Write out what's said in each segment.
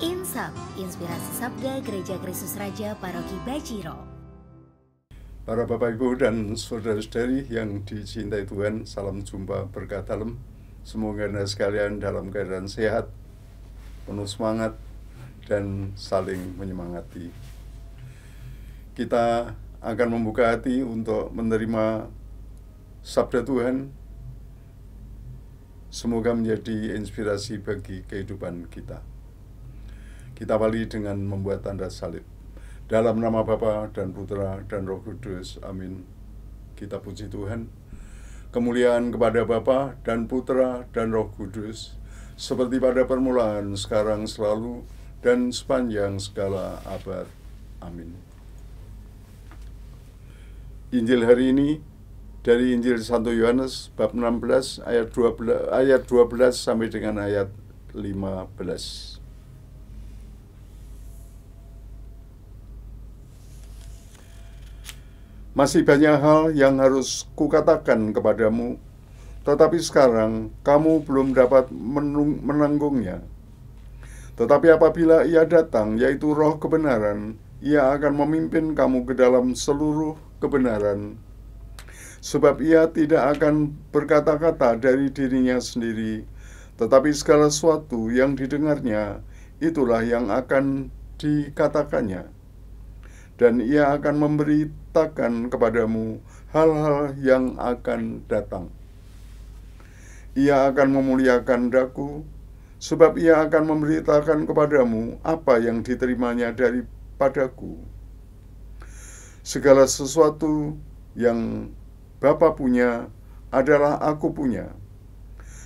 Insap, Inspirasi Sabda Gereja Kristus Raja Paroki Bajiro. Para Bapak Ibu dan Saudara-saudari yang dicintai Tuhan, salam jumpa berkah dalam. Semoga Anda sekalian dalam keadaan sehat, penuh semangat, dan saling menyemangati. Kita akan membuka hati untuk menerima Sabda Tuhan. Semoga menjadi inspirasi bagi kehidupan kita. Kita awali dengan membuat tanda salib. Dalam nama Bapa dan Putra dan Roh Kudus, amin. Kita puji Tuhan. Kemuliaan kepada Bapa dan Putra dan Roh Kudus, seperti pada permulaan, sekarang, selalu, dan sepanjang segala abad. Amin. Injil hari ini dari Injil Santo Yohanes bab 16 ayat 12 sampai dengan ayat 15. Masih banyak hal yang harus kukatakan kepadamu, tetapi sekarang kamu belum dapat menanggungnya. Tetapi apabila Ia datang, yaitu Roh kebenaran, Ia akan memimpin kamu ke dalam seluruh kebenaran. Sebab Ia tidak akan berkata-kata dari dirinya sendiri, tetapi segala sesuatu yang didengarnya, itulah yang akan dikatakannya. Dan Ia akan memberitakan kepadamu hal-hal yang akan datang. Ia akan memuliakan Daku, sebab Ia akan memberitakan kepadamu apa yang diterimanya daripadaku. Segala sesuatu yang Bapa punya adalah Aku punya.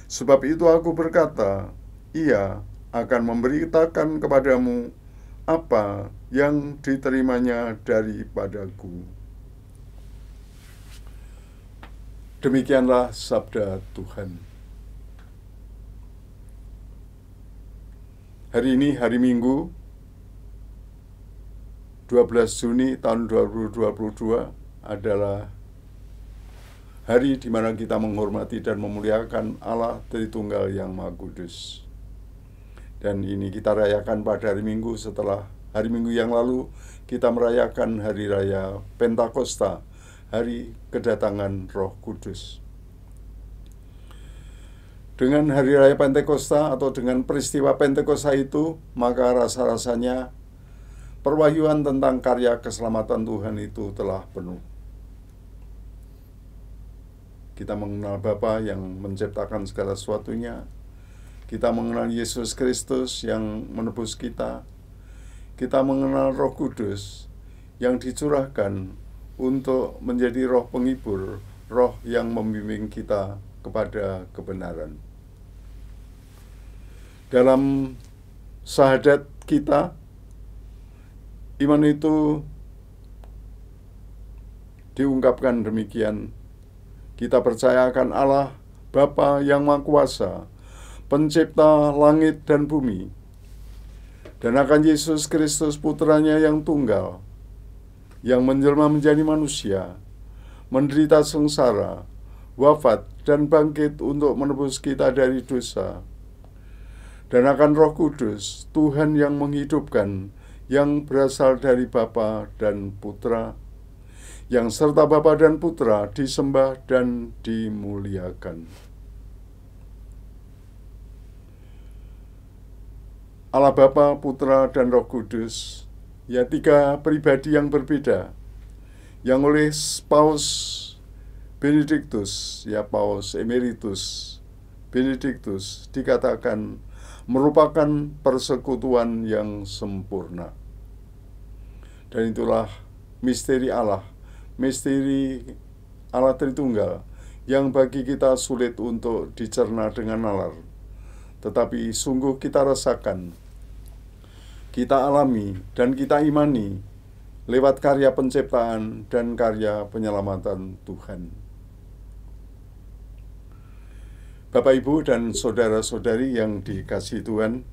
Sebab itu Aku berkata, Ia akan memberitakan kepadamu apa yang diterimanya daripadaku. Demikianlah sabda Tuhan. Hari ini hari Minggu 12 Juni tahun 2022 adalah hari di mana kita menghormati dan memuliakan Allah Tritunggal yang Maha Kudus. Dan ini kita rayakan pada hari Minggu setelah hari Minggu yang lalu kita merayakan Hari Raya Pentakosta, Hari Kedatangan Roh Kudus. Dengan Hari Raya Pentakosta atau dengan peristiwa Pentakosta itu, maka rasa-rasanya perwahyuan tentang karya keselamatan Tuhan itu telah penuh. Kita mengenal Bapa yang menciptakan segala sesuatunya. Kita mengenal Yesus Kristus yang menebus kita. Kita mengenal Roh Kudus yang dicurahkan untuk menjadi roh penghibur, roh yang membimbing kita kepada kebenaran. Dalam syahadat kita, iman itu diungkapkan demikian. Kita percaya akan Allah, Bapa yang Maha Kuasa, Pencipta langit dan bumi, dan akan Yesus Kristus Putranya yang tunggal, yang menjelma menjadi manusia, menderita sengsara, wafat, dan bangkit untuk menebus kita dari dosa, dan akan Roh Kudus, Tuhan yang menghidupkan, yang berasal dari Bapa dan Putra, yang serta Bapa dan Putra disembah dan dimuliakan. Allah Bapa, Putra, dan Roh Kudus, ya tiga pribadi yang berbeda, yang oleh Paus Benediktus, ya Paus Emeritus Benediktus, dikatakan merupakan persekutuan yang sempurna. Dan itulah misteri Allah Tritunggal, yang bagi kita sulit untuk dicerna dengan nalar. Tetapi sungguh kita rasakan, kita alami, dan kita imani lewat karya penciptaan dan karya penyelamatan Tuhan. Bapak, Ibu, dan saudara-saudari yang dikasihi Tuhan,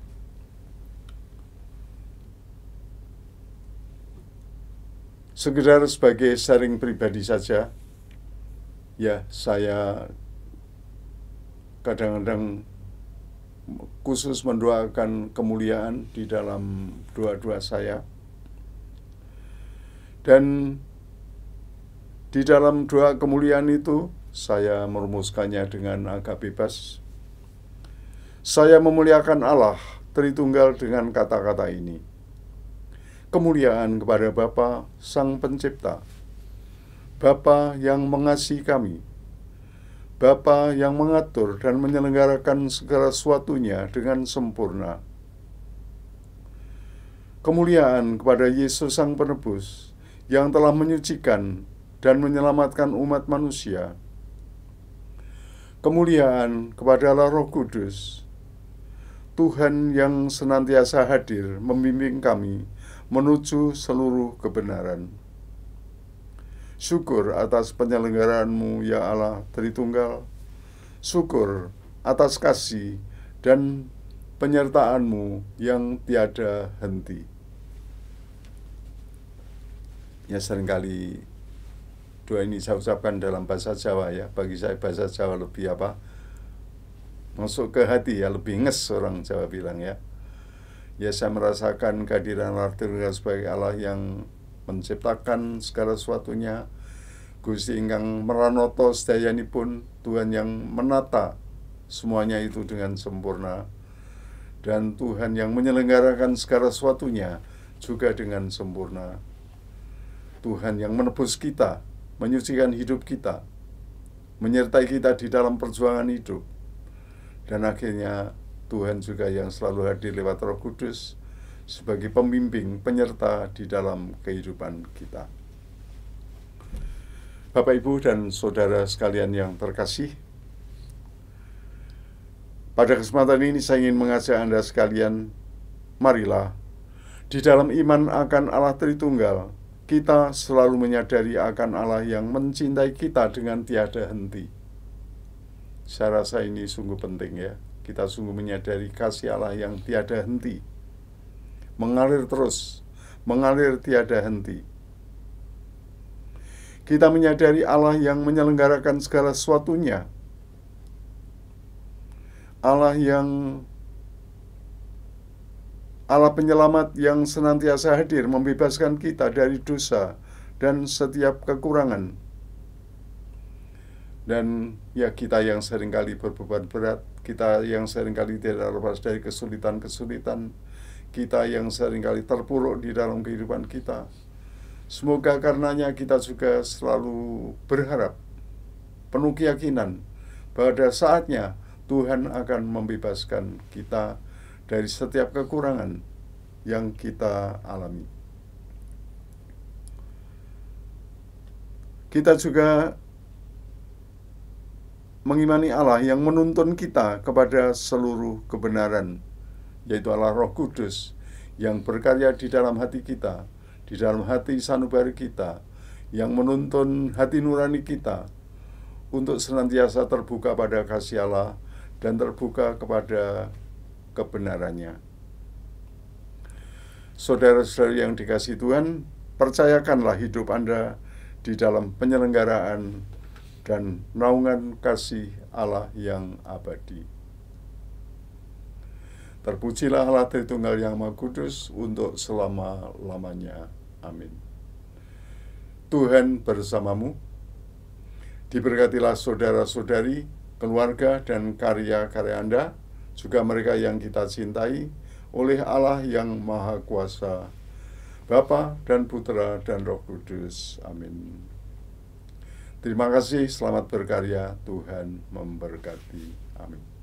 sekedar sebagai sharing pribadi saja, ya saya kadang-kadang khusus mendoakan kemuliaan di dalam doa-doa saya. Dan di dalam doa kemuliaan itu, saya merumuskannya dengan agak bebas. Saya memuliakan Allah Tritunggal dengan kata-kata ini. Kemuliaan kepada Bapa Sang Pencipta, Bapa yang mengasihi kami, Bapa yang mengatur dan menyelenggarakan segala sesuatunya dengan sempurna. Kemuliaan kepada Yesus Sang Penebus yang telah menyucikan dan menyelamatkan umat manusia. Kemuliaan kepada Allah Roh Kudus, Tuhan yang senantiasa hadir membimbing kami menuju seluruh kebenaran. Syukur atas penyelenggaraan-Mu ya Allah Tritunggal. Syukur atas kasih dan penyertaan-Mu yang tiada henti. Ya, seringkali doa ini saya ucapkan dalam bahasa Jawa ya. Bagi saya bahasa Jawa lebih masuk ke hati ya, lebih nges orang Jawa bilang ya. Ya, saya merasakan kehadiran Allah Tritunggal sebagai Allah yang menciptakan segala sesuatunya, Gusti ingkang meranoto sedayanipun, Tuhan yang menata semuanya itu dengan sempurna, dan Tuhan yang menyelenggarakan segala sesuatunya juga dengan sempurna. Tuhan yang menebus kita, menyucikan hidup kita, menyertai kita di dalam perjuangan hidup, dan akhirnya Tuhan juga yang selalu hadir lewat Roh Kudus sebagai pembimbing, penyerta di dalam kehidupan kita. Bapak, Ibu, dan saudara sekalian yang terkasih, pada kesempatan ini saya ingin mengajak Anda sekalian, marilah di dalam iman akan Allah Tritunggal, kita selalu menyadari akan Allah yang mencintai kita dengan tiada henti. Saya rasa ini sungguh penting ya, kita sungguh menyadari kasih Allah yang tiada henti, mengalir terus, mengalir tiada henti. Kita menyadari Allah yang menyelenggarakan segala sesuatunya, Allah penyelamat yang senantiasa hadir membebaskan kita dari dosa dan setiap kekurangan. Dan ya, kita yang seringkali berbeban berat, kita yang seringkali tidak lepas dari kesulitan-kesulitan, kita yang seringkali terpuruk di dalam kehidupan kita, semoga karenanya kita juga selalu berharap, penuh keyakinan bahwa pada saatnya Tuhan akan membebaskan kita dari setiap kekurangan yang kita alami. Kita juga mengimani Allah yang menuntun kita kepada seluruh kebenaran, yaitu Allah Roh Kudus yang berkarya di dalam hati kita, di dalam hati sanubari kita, yang menuntun hati nurani kita untuk senantiasa terbuka pada kasih Allah dan terbuka kepada kebenarannya. Saudara-saudari yang dikasihi Tuhan, percayakanlah hidup Anda di dalam penyelenggaraan dan naungan kasih Allah yang abadi. Terpujilah Allah Tritunggal yang Maha Kudus untuk selama-lamanya. Amin. Tuhan bersamamu. Diberkatilah saudara-saudari, keluarga, dan karya-karya Anda, juga mereka yang kita cintai, oleh Allah yang Maha Kuasa, Bapa dan Putra dan Roh Kudus. Amin. Terima kasih, selamat berkarya, Tuhan memberkati. Amin.